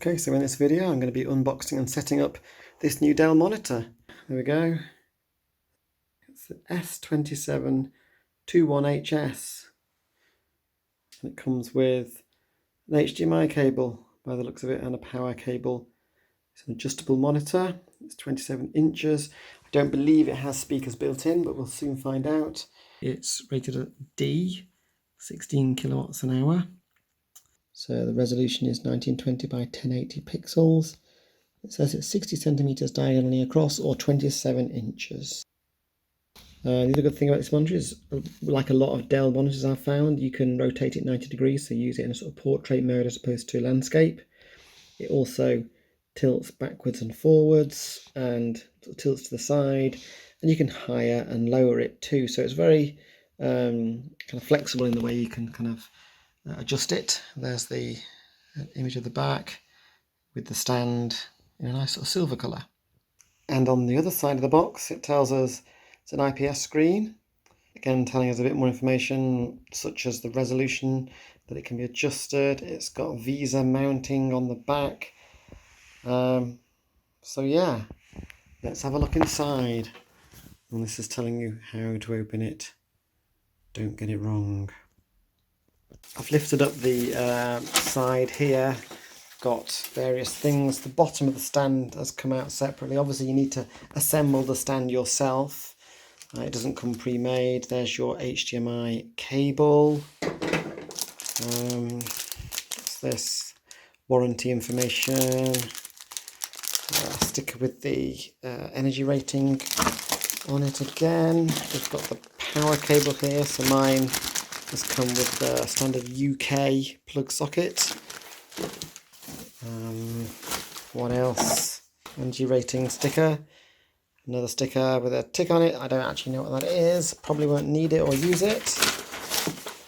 Okay, so in this video I'm going to be unboxing and setting up this new Dell monitor. There we go. It's the S2721HS. And it comes with an HDMI cable by the looks of it and a power cable. It's an adjustable monitor. It's 27 inches. I don't believe it has speakers built in, but we'll soon find out. It's rated at D, 16 kilowatts an hour. So the resolution is 1920 by 1080 pixels. It says it's 60 centimeters diagonally across, or 27 inches. The other good thing about this monitor is, like a lot of Dell monitors I've found, you can rotate it 90 degrees, so use it in a sort of portrait mode as opposed to landscape. It also tilts backwards and forwards and tilts to the side, and you can higher and lower it too. So it's very kind of flexible in the way you can kind of adjust it. There's the image of the back with the stand in a nice sort of silver colour. And on the other side of the box it tells us it's an IPS screen, again telling us a bit more information such as the resolution, that it can be adjusted. It's got VESA mounting on the back. So yeah, let's have a look inside. And this is telling you how to open it. Don't get it wrong. I've lifted up the side here, got various things. The bottom of the stand has come out separately. Obviously you need to assemble the stand yourself. It doesn't come pre-made. There's your HDMI cable. What's this? Warranty information. A sticker with the energy rating on it again. We've got the power cable here, so mine has come with the standard UK plug socket. What else? Energy rating sticker. Another sticker with a tick on it. I don't actually know what that is. Probably won't need it or use it.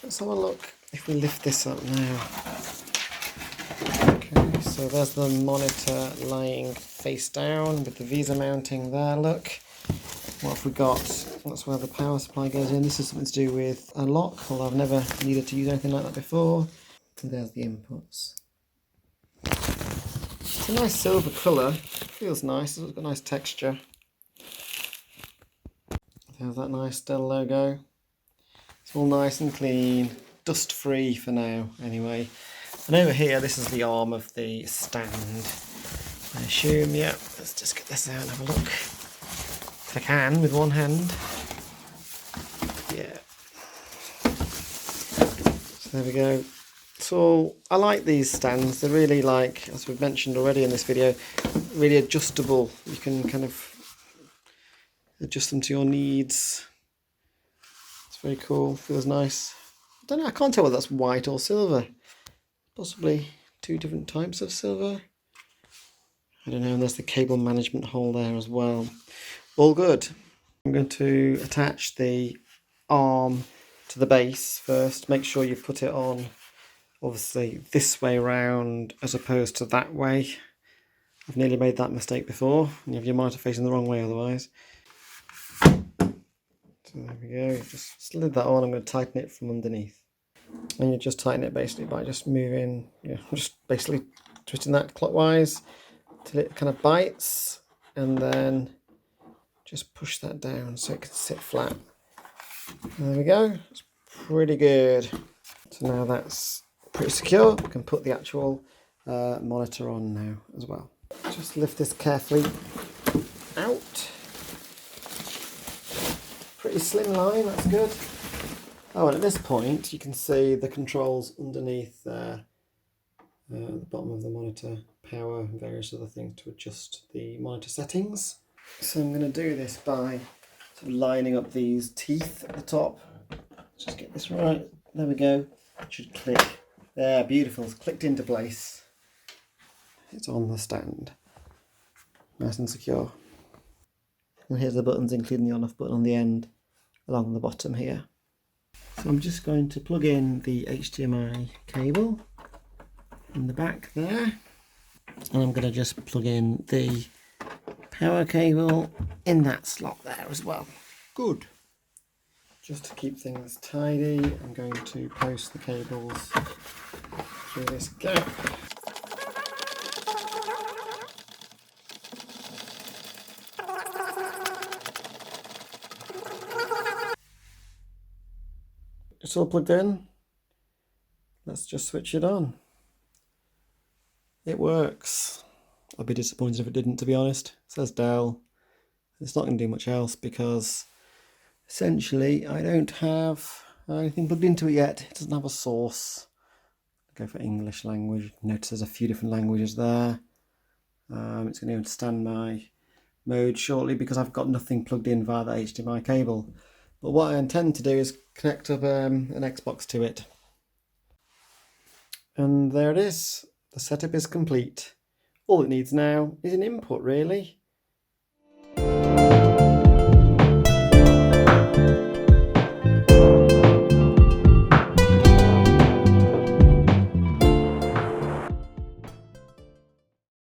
Let's have a look if we lift this up now. Okay, so there's the monitor lying face down with the VESA mounting there, look. What have we got? That's where the power supply goes in. This is something to do with a lock, although I've never needed to use anything like that before. And there's the inputs. It's a nice silver colour. Feels nice. It's got a nice texture. There's that nice Dell logo. It's all nice and clean. Dust free for now, anyway. And over here, this is the arm of the stand. I assume, yeah. Let's just get this out and have a look. If I can, with one hand. Yeah. So there we go. So I like these stands. They're really, like, as we've mentioned already in this video, really adjustable. You can kind of adjust them to your needs. It's very cool. Feels nice. I don't know. I can't tell whether that's white or silver. Possibly two different types of silver. I don't know. And there's the cable management hole there as well. All good. I'm going to attach the arm to the base first. Make sure you put it on, obviously, this way round as opposed to that way. I've nearly made that mistake before. You have your monitor facing the wrong way otherwise. So there we go. Just slid that on. I'm going to tighten it from underneath. And you just tighten it basically by just moving, just basically twisting that clockwise till it kind of bites, and then just push that down so it can sit flat. And there we go. It's pretty good. So now that's pretty secure. We can put the actual monitor on now as well. Just lift this carefully out. Pretty slim line, that's good. Oh, and at this point you can see the controls underneath there, at the bottom of the monitor, power and various other things to adjust the monitor settings. So I'm going to do this by sort of lining up these teeth at the top. Let's just get this right. There we go. It should click. There, beautiful. It's clicked into place. It's on the stand. Nice and secure. And here's the buttons, including the on-off button on the end, along the bottom here. So I'm just going to plug in the HDMI cable in the back there. And I'm going to just plug in the power cable in that slot there as well. Good. Just to keep things tidy, I'm going to post the cables through this gap. It's all plugged in. Let's just switch it on. It works. I'd be disappointed if it didn't, to be honest. It says Dell. It's not going to do much else because essentially I don't have anything plugged into it yet. It doesn't have a source. I'll go for English language. Notice there's a few different languages there. It's going to understand my mode shortly because I've got nothing plugged in via the HDMI cable. But what I intend to do is connect up an Xbox to it. And there it is. The setup is complete. All it needs now is an input, really.